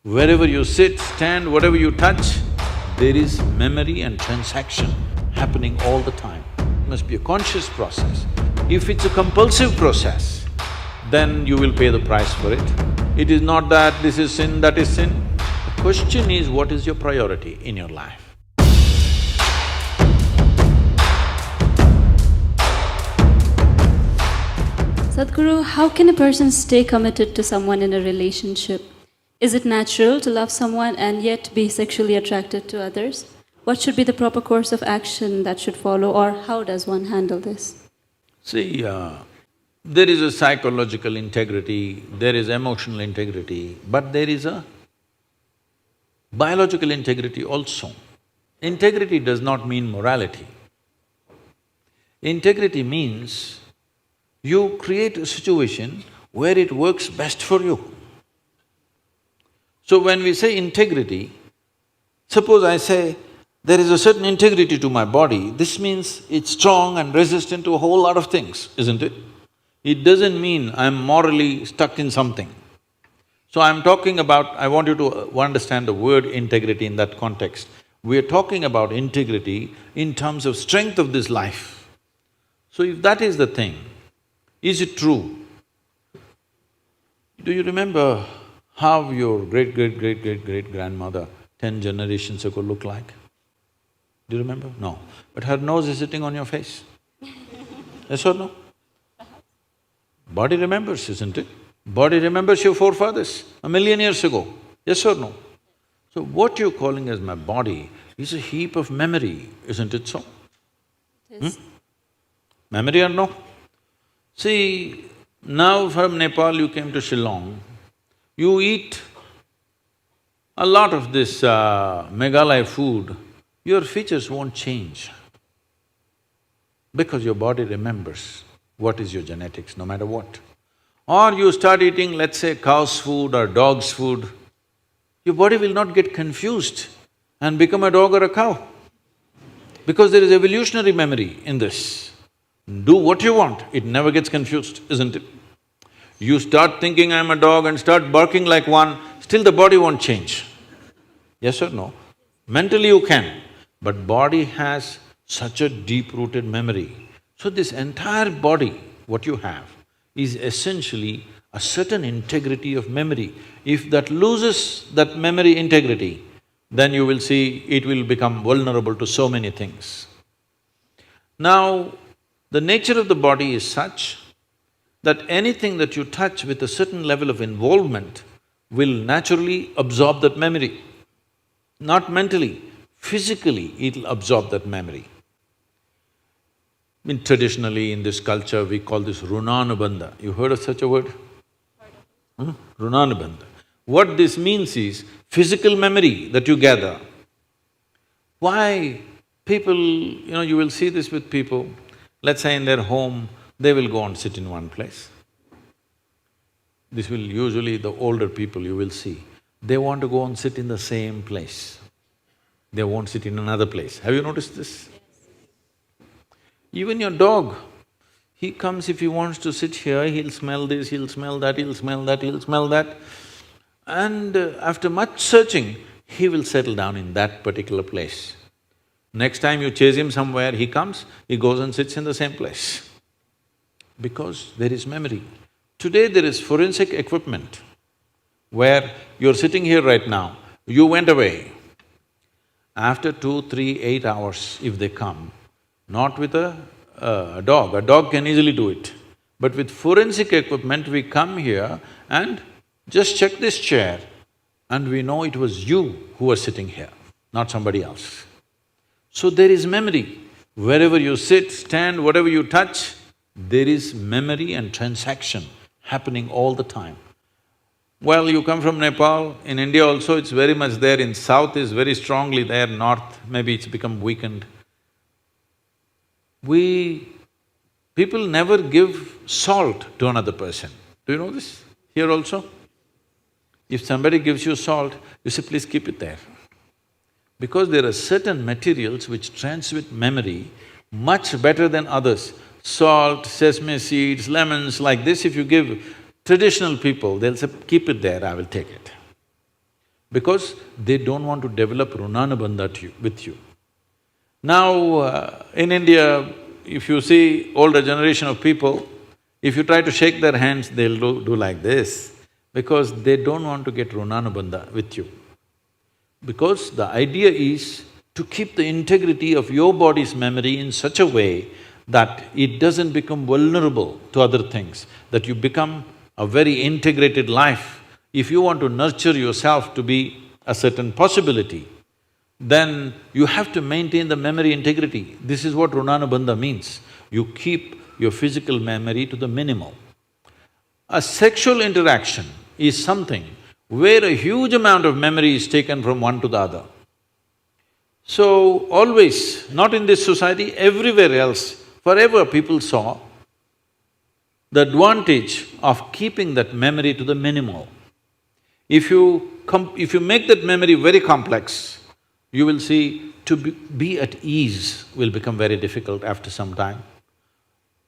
Wherever you sit, stand, whatever you touch, there is memory and transaction happening all the time. It must be a conscious process. If it's a compulsive process, then you will pay the price for it. It is not that this is sin, that is sin. The question is, what is your priority in your life? Sadhguru, how can a person stay committed to someone in a relationship? Is it natural to love someone and yet be sexually attracted to others? What should be the proper course of action that should follow, or how does one handle this? See, there is a psychological integrity, there is emotional integrity, but there is a biological integrity also. Integrity does not mean morality. Integrity means you create a situation where it works best for you. So when we say integrity, suppose I say, there is a certain integrity to my body, this means it's strong and resistant to a whole lot of things, isn't it? It doesn't mean I'm morally stuck in something. So I'm talking about… I want you to understand the word integrity in that context. We're talking about integrity in terms of strength of this life. So if that is the thing, is it true? Do you remember how your great-great-great-great-great-grandmother 10 generations ago looked like? Do you remember? No. But her nose is sitting on your face. Yes or no? Body remembers, isn't it? Body remembers your forefathers 1,000,000 years ago. Yes or no? So what you're calling as my body is a heap of memory, isn't it so? Yes. Memory or no? See, now from Nepal you came to Shillong, you eat a lot of this Meghalaya food, your features won't change because your body remembers what is your genetics, no matter what. Or you start eating, let's say, cow's food or dog's food, your body will not get confused and become a dog or a cow because there is evolutionary memory in this. Do what you want, it never gets confused, isn't it? You start thinking I'm a dog and start barking like one, still the body won't change. Yes or no? Mentally you can, but body has such a deep-rooted memory. So this entire body, what you have, is essentially a certain integrity of memory. If that loses that memory integrity, then you will see it will become vulnerable to so many things. Now, the nature of the body is such that anything that you touch with a certain level of involvement will naturally absorb that memory. Not mentally, physically it'll absorb that memory. Traditionally in this culture we call this Runanubandha. You heard of such a word? Runanubandha. What this means is physical memory that you gather. Why people… you will see this with people, let's say in their home, they will go and sit in one place. This will usually the older people you will see, they want to go and sit in the same place. They won't sit in another place. Have you noticed this? Even your dog, he comes, if he wants to sit here, he'll smell this, he'll smell that, he'll smell that, he'll smell that. And after much searching, he will settle down in that particular place. Next time you chase him somewhere, he comes, he goes and sits in the same place. Because there is memory. Today there is forensic equipment where you're sitting here right now, you went away. After 2, 3, 8 hours, if they come, not with a dog can easily do it. But with forensic equipment, we come here and just check this chair and we know it was you who was sitting here, not somebody else. So there is memory. Wherever you sit, stand, whatever you touch, there is memory and transaction happening all the time. Well, you come from Nepal, in India also it's very much there, in south is very strongly there, north maybe it's become weakened. People never give salt to another person. Do you know this? Here also? If somebody gives you salt, you say, please keep it there. Because there are certain materials which transmit memory much better than others. Salt, sesame seeds, lemons, like this if you give traditional people, they'll say, keep it there, I will take it. because they don't want to develop Runanubandha with you. Now, in India, if you see older generation of people, if you try to shake their hands, they'll do like this, because they don't want to get Runanubandha with you. Because the idea is to keep the integrity of your body's memory in such a way that it doesn't become vulnerable to other things, that you become a very integrated life. If you want to nurture yourself to be a certain possibility, then you have to maintain the memory integrity. This is what Runanubandha means. You keep your physical memory to the minimal. A sexual interaction is something where a huge amount of memory is taken from one to the other. So, always, not in this society, everywhere else, forever people saw the advantage of keeping that memory to the minimal. If you make that memory very complex, you will see to be at ease will become very difficult after some time.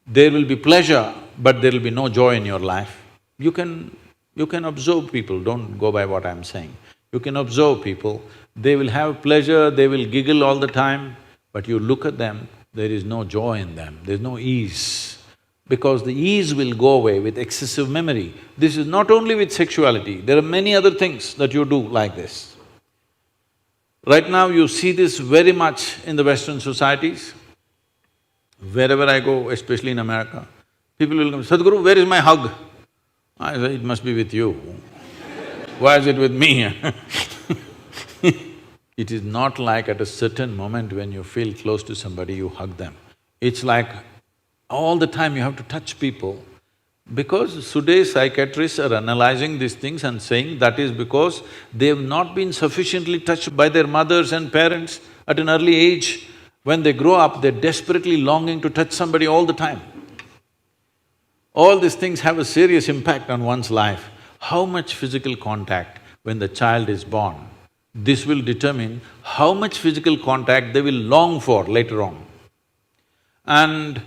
There will be pleasure, but there will be no joy in your life. You can observe people, don't go by what I'm saying. You can observe people, they will have pleasure, they will giggle all the time, but you look at them, there is no joy in them, there's no ease. Because the ease will go away with excessive memory. This is not only with sexuality, there are many other things that you do like this. Right now you see this very much in the Western societies. Wherever I go, especially in America, people will come, Sadhguru, where is my hug? I say, it must be with you. Why is it with me? It is not like at a certain moment when you feel close to somebody, you hug them. It's like all the time you have to touch people. Because today's psychiatrists are analyzing these things and saying that is because they have not been sufficiently touched by their mothers and parents at an early age. When they grow up, they're desperately longing to touch somebody all the time. All these things have a serious impact on one's life. How much physical contact when the child is born, this will determine how much physical contact they will long for later on. And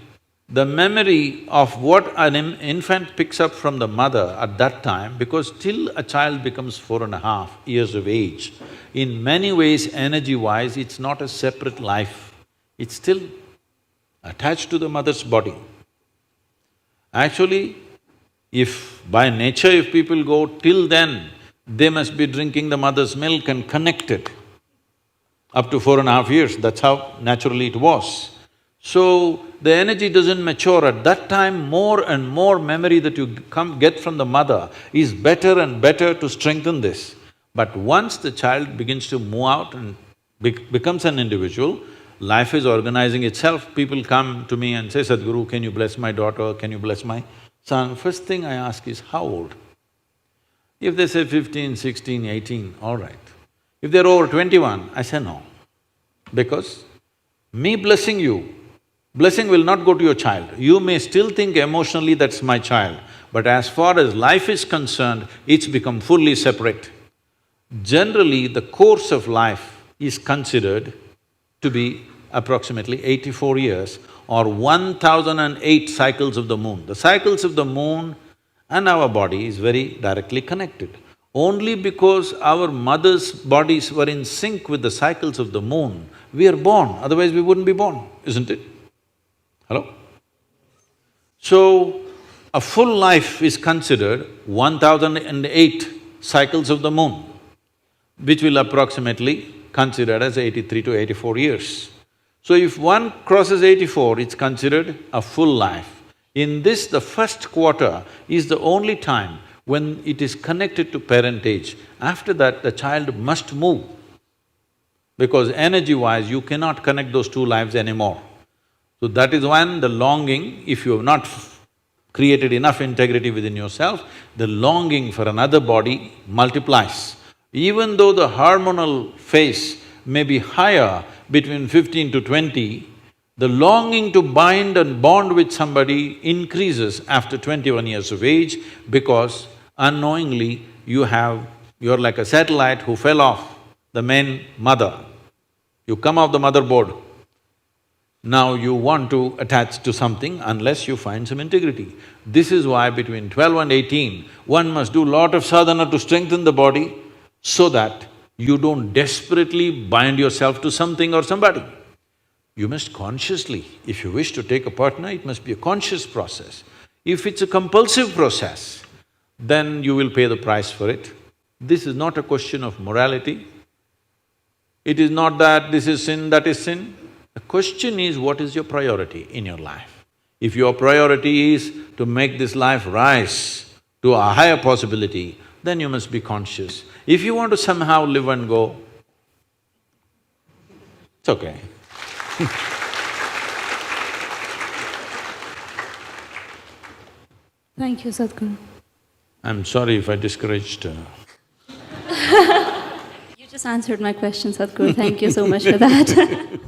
the memory of what an infant picks up from the mother at that time, because till a child becomes 4.5 years of age, in many ways, energy-wise, it's not a separate life. It's still attached to the mother's body. Actually, if by nature if people go till then, they must be drinking the mother's milk and connected up to 4.5 years, that's how naturally it was. So, the energy doesn't mature at that time, more and more memory that you get from the mother is better and better to strengthen this. But once the child begins to move out and becomes an individual, life is organizing itself. People come to me and say, Sadhguru, can you bless my daughter, can you bless my son? First thing I ask is, how old? If they say 15, 16, 18, all right. If they're over 21, I say no. Because me blessing you, blessing will not go to your child. You may still think emotionally that's my child, but as far as life is concerned, it's become fully separate. Generally, the course of life is considered to be approximately 84 years or 1008 cycles of the moon. The cycles of the moon and our body is very directly connected. Only because our mother's bodies were in sync with the cycles of the moon, we are born, otherwise we wouldn't be born, isn't it? Hello? So, a full life is considered 1008 cycles of the moon, which will approximately considered as 83 to 84 years. So if one crosses 84, it's considered a full life. In this, the first quarter is the only time when it is connected to parentage. After that, the child must move, because energy-wise, you cannot connect those two lives anymore. So that is when the longing, if you have not created enough integrity within yourself, the longing for another body multiplies. Even though the hormonal phase may be higher between 15 to 20, the longing to bind and bond with somebody increases after 21 years of age, because unknowingly you're like a satellite who fell off the main mother. You come off the motherboard. Now you want to attach to something unless you find some integrity. This is why between 12 and 18, one must do lot of sadhana to strengthen the body, so that you don't desperately bind yourself to something or somebody. You must consciously, if you wish to take a partner, it must be a conscious process. If it's a compulsive process, then you will pay the price for it. This is not a question of morality. It is not that this is sin, that is sin. The question is, what is your priority in your life? If your priority is to make this life rise to a higher possibility, then you must be conscious. If you want to somehow live and go, it's okay. Thank you, Sadhguru. I'm sorry if I discouraged You just answered my question, Sadhguru. Thank you so much for that.